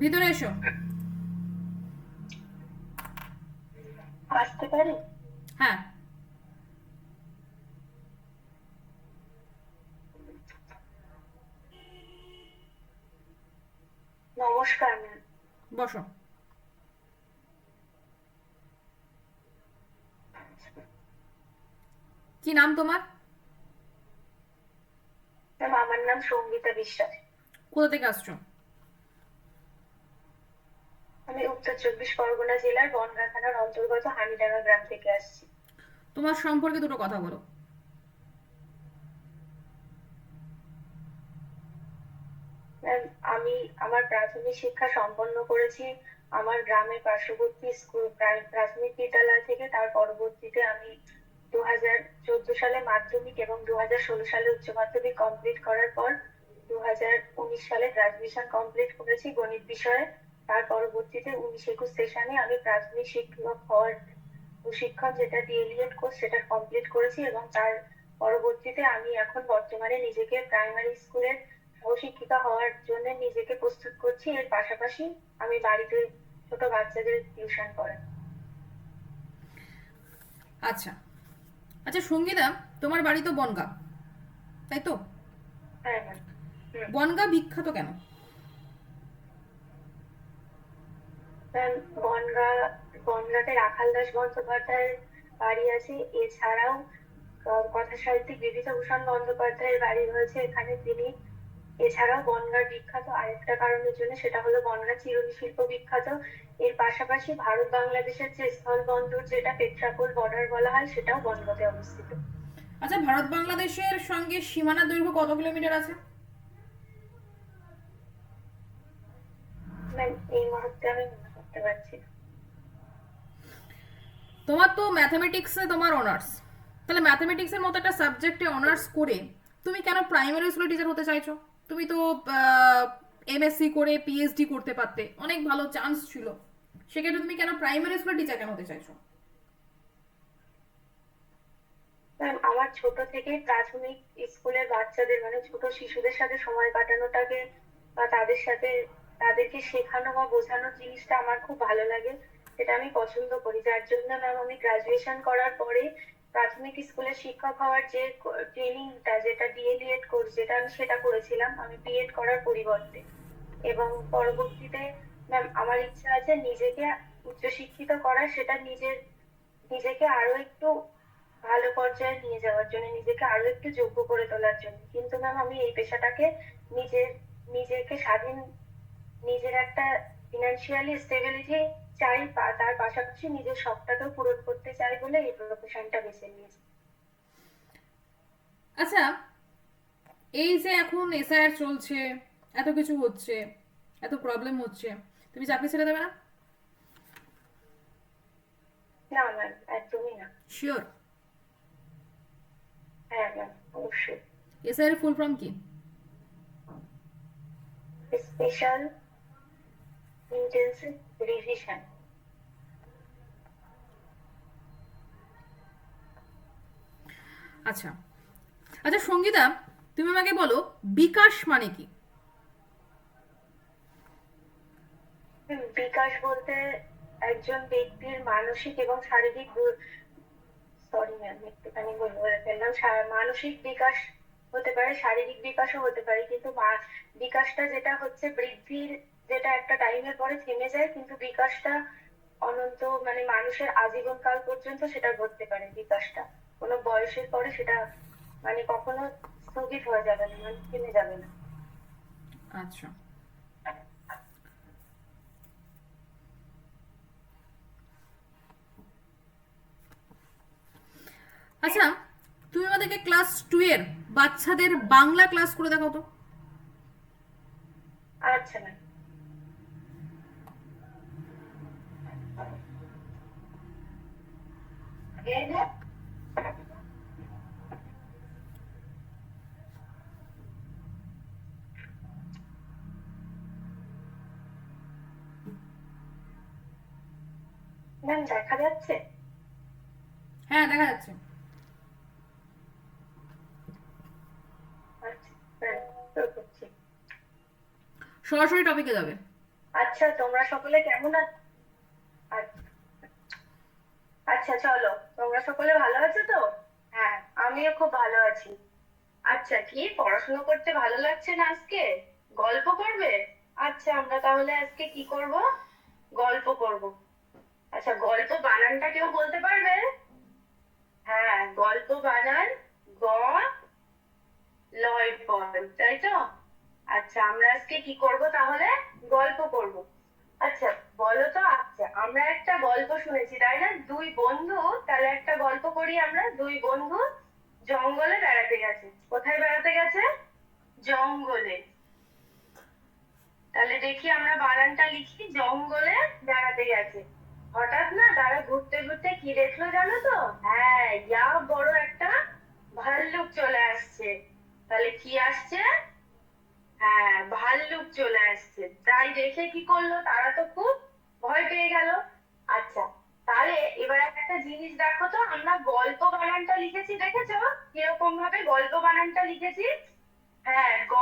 ভিতরে এসো। আসতে পারি? হ্যাঁ। নমস্কার ম্যাম। বসো। কি নাম তোমার? ম্যাম আমার নাম সঙ্গীতা বিশ্বাস। কোথা থেকে আসছো? আমি উত্তর চব্বিশ পরগনা জেলার বনগাঁ থানার অন্তর্গত হানিডাঙ্গা গ্রাম থেকে আসছি। তোমার সম্পর্কে দুটো কথা বলো। ম্যাম আমি আমার প্রাথমিক শিক্ষা সম্পন্ন করেছি আমার গ্রামের পার্শ্ববর্তী স্কুল প্রাথমিক বিদ্যালয় থেকে। তার পরবর্তীতে আমি 2014 সালে মাধ্যমিক এবং 2016 সালে উচ্চ মাধ্যমিক কমপ্লিট করার পর 2019 সালে গ্রাজুয়েশন কমপ্লিট করেছি গণিত বিষয়ে। তার পরবর্তীতে 19-21 সেশনে আমি প্রাথমিক শিক্ষক হওয়ার প্রশিক্ষণ, যেটা ডিএলএড কোর্স, সেটা কমপ্লিট করেছি এবং তার পরবর্তীতে আমি এখন বর্তমানে নিজেকে প্রাইমারি স্কুলের সহশিক্ষিকা হওয়ার জন্য নিজেকে প্রস্তুত করছি। এর পাশাপাশি আমি বাড়িতে ছোট বাচ্চাদের টিউশন করাই। আচ্ছা। আচ্ছা সঙ্গীতা, তোমার বাড়ি তো বনগাঁ, তাই তো? হ্যাঁ ম্যাম। বনগাঁ বিখ্যাত কেন? ম্যাম বনগাঁ বনগাঁতে রাখাল দাস বন্দ্যোপাধ্যায়ের বাড়ি আছে। এছাড়াও কথা সাহিত্যিক বিভূতিভূষণ বন্দ্যোপাধ্যায়ের বাড়ি রয়েছে এখানে। তিনি এছাড়াও বনগাঁর বিখ্যাত আরেকটা কারণের জন্য, সেটা হলো বনগাঁ চিরুনি শিল্প বিখ্যাত। এর পাশাপাশি ভারত বাংলাদেশের যে স্থল বন্দর, যেটা পেট্রাপোল বর্ডার বলা হয়, সেটাও বনগাঁতে অবস্থিত। আচ্ছা, ভারত বাংলাদেশের সঙ্গে সীমানা দৈর্ঘ্য কত কিলোমিটার আছে? ম্যাম এই মুহূর্তে আমি মনে করতে পারছি না। তোমার তো ম্যাথামেটিক্সে তোমার অনার্স, তাহলে ম্যাথামেটিক্সের মতো একটা সাবজেক্টে অনার্স করে তুমি কেন প্রাইমারি স্কুলের টিচার হতে চাইছো? তুমি তো এমএসসি করে পিএইচডি করতে পারতে, অনেক ভালো চান্স ছিল। সেক্ষেত্রে তুমি কেন প্রাইমারি স্কুলের টিচার কেন হতে চাইছো? ম্যাম আমার ছোট থেকেই প্রাথমিক স্কুলের বাচ্চাদের, মানে ছোট শিশুদের সাথে সময় কাটানোটাকে বা তাদের সাথে তাদেরকে শেখানো বা বোঝানোর জিনিসটা আমার খুব ভালো লাগে। সেটা আমি পছন্দ করি, যার জন্য ম্যাম আমি গ্রাজুয়েশন করার পরে প্রাথমিক স্কুলের শিক্ষক হওয়ার যে ট্রেনিংটা, যেটা ডিএলএড কোর্স, যেটা আমি সেটা করেছিলাম আমি বিএড করার পরিবর্তে। এবং পরবর্তীতে ম্যাম আমার ইচ্ছা আছে নিজেকে উচ্চশিক্ষিত করার, সেটা নিজেকে আরো একটু ভালো পর্যায়ে নিয়ে যাওয়ার জন্য, নিজেকে আরো একটু যোগ্য করে তোলার জন্য। কিন্তু ম্যাম আমি এই পেশাটাকে নিজের নিজেকে স্বাধীন, নিজের একটা ফিনান্সিয়ালি স্টেবিলিটি চাই, তার পাশাপাশি নিজের শখটাকেও পূরণ করতে চাই বলে এই প্রফেশনটা বেছে নিয়েছি। আচ্ছা, এই যে এখন এসআইআর চলছে, এত কিছু হচ্ছে, এত প্রবলেম হচ্ছে, তুমি চাকরি ছেড়ে দেবে না? না ম্যাম, একদমই না। শিওর? হ্যাঁ ম্যাম, অবশ্যই। এসআইআর ফুল ফর্ম কি? Special intensive revision. আচ্ছা। আচ্ছা সঙ্গীতা, তুমি আমাকে বলো বিকাশ মানে কি? বিকাশ বলতে একজন ব্যক্তির মানসিক এবং শারীরিক, সরি ম্যাম একটুখানি ভুল বলে ফেললাম, মানসিক বিকাশ হতে পারে, শারীরিক বিকাশও হতে পারে, কিন্তু বিকাশটা যেটা হচ্ছে বৃদ্ধির, যেটা একটা টাইমের পরে থেমে যায়, কিন্তু বিকাশটা অনন্ত, মানে মানুষের আজীবন কাল পর্যন্ত সেটা ঘটতে পারে। বিকাশটা কোনো বয়সের পরে সেটা মানে কখনো স্থগিত হয়ে যাবে না, মানে থেমে যাবে না। আচ্ছা। আচ্ছা, তুমি আমাদেরকে ক্লাস 2 এর বাচ্চাদের বাংলা ক্লাস করে দেখাও তো। আচ্ছা ম্যাম। ম্যাম দেখা যাচ্ছে? হ্যাঁ, দেখা যাচ্ছে। আচ্ছা ম্যাম, তো করছি। সরাসরি টপিকে যাবে। আচ্ছা, তোমরা সকলে কেমন আছো? আচ্ছা, আচ্ছা, চলো, তোমরা সকলে ভালো আছো তো? হ্যাঁ, আমিও খুব ভালো আছি। আচ্ছা, কি পড়াশোনা করতে ভালো লাগছে না আজকে? গল্প করবে? আচ্ছা, আমরা তাহলে আজকে কি করব? গল্প করব। আচ্ছা, গল্প বানানটা কেউ বলতে পারবে? হ্যাঁ, গল্প বানান গ লয় পয়, তাই তো? আচ্ছা, আমরা আজকে কি করব তাহলে? গল্প করব। আচ্ছা, বলো তো। আচ্ছা, আমরা একটা গল্প শুনেছি তাই না, দুই বন্ধু। তাহলে একটা গল্প করি আমরা। দুই বন্ধু জঙ্গলে বেড়াতে গেছে। কোথায় বেড়াতে গেছে? জঙ্গলে। তাহলে দেখি আমরা বানানটা লিখি, জঙ্গলে বেড়াতে গেছে। হঠাৎ না তারা ঘুরতে ঘুরতে কি দেখলো জানো তো? হ্যাঁ, ইয়া বড় একটা ভাল্লুক চলে আসছে। তাহলে কি আসছে? হ্যাঁ, ভাল্লুক চলে আসছে। তাই দেখে কি করলো, তারা তো খুব ভয় পেয়ে গেল। আচ্ছা, তাহলে এবার একটা জিনিস দেখো তো, আমরা গল্প বানানটা লিখেছি, দেখেছো কিরকম ভাবে গল্প বানানটা লিখেছি? হ্যাঁ, গ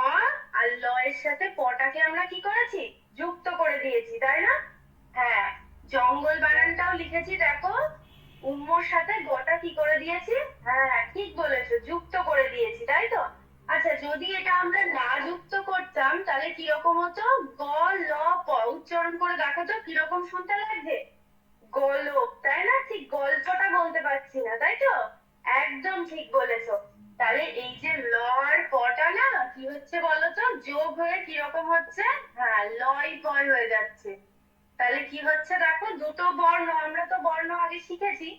আর ল এর সাথে পটাকে আমরা কি করেছি? যুক্ত করে দিয়েছি, তাই না? হ্যাঁ, জঙ্গল বানানটাও লিখেছি, দেখো উম্মর সাথে গটা কি করে দিয়েছি? হ্যাঁ, ঠিক বলেছো, যুক্ত করে দিয়েছি, তাই তো? আচ্ছা, যদি এটা আমরা না যুক্ত করতাম তাহলে কিরকম হতো? গ ল প, উচ্চারণ করে দেখো তো কিরকম শুনতে লাগছে? গোলক, তাই না? ঠিক গল্পটা বলতে পারছি না, তাই তো? একদম ঠিক বলেছো। তাহলে এই যে ল আর পটা না কি হচ্ছে বলতো, যোগ হয়ে কিরকম হচ্ছে? হ্যাঁ, লয় পয় হয়ে যাচ্ছে। তাহলে কি হচ্ছে দেখো, দুটো বর্ণ, আমরা তো বর্ণ আগে শিখেছি।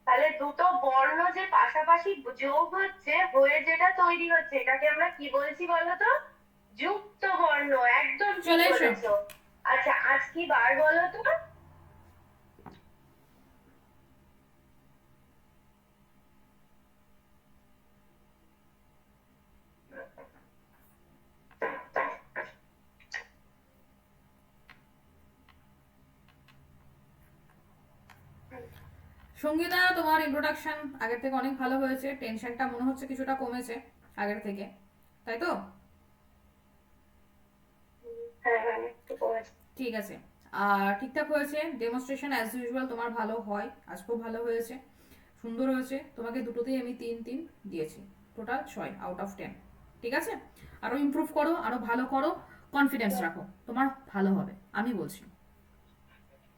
তাহলে দুটো বর্ণ যে পাশাপাশি যোগ হচ্ছে, হয়ে যেটা তৈরি হচ্ছে, এটাকে আমরা কি বলছি বলতো? যুক্ত বর্ণ। একদম ঠিক চলে এসো। বলেছো। আচ্ছা, আজ কি বার বলো তো? সঙ্গীতা, তোমার ইন্ট্রোডাকশন আগের থেকে অনেক ভালো হয়েছে, টেনশনটা মনে হচ্ছে কিছুটা কমেছে আগের থেকে, তাই তো? হ্যাঁ, হ্যাঁ, একটু কমেছে। ঠিক আছে। আর ঠিকঠাক হয়েছে, ডেমনস্ট্রেশন অ্যাজ ইউজুয়াল তোমার ভালো হয়, আজকেও ভালো হয়েছে, সুন্দর হয়েছে। তোমাকে দুটোতেই আমি 3 3 দিয়েছি, টোটাল 6 আউট অফ 10। ঠিক আছে, আরও ইমপ্রুভ করো, আরও ভালো করো, কনফিডেন্স রাখো, তোমার ভালো হবে, আমি বলছি।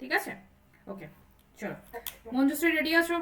ঠিক আছে, ওকে, চলো। আচ্ছা। মঞ্জুশ্রী, রেডি আছো?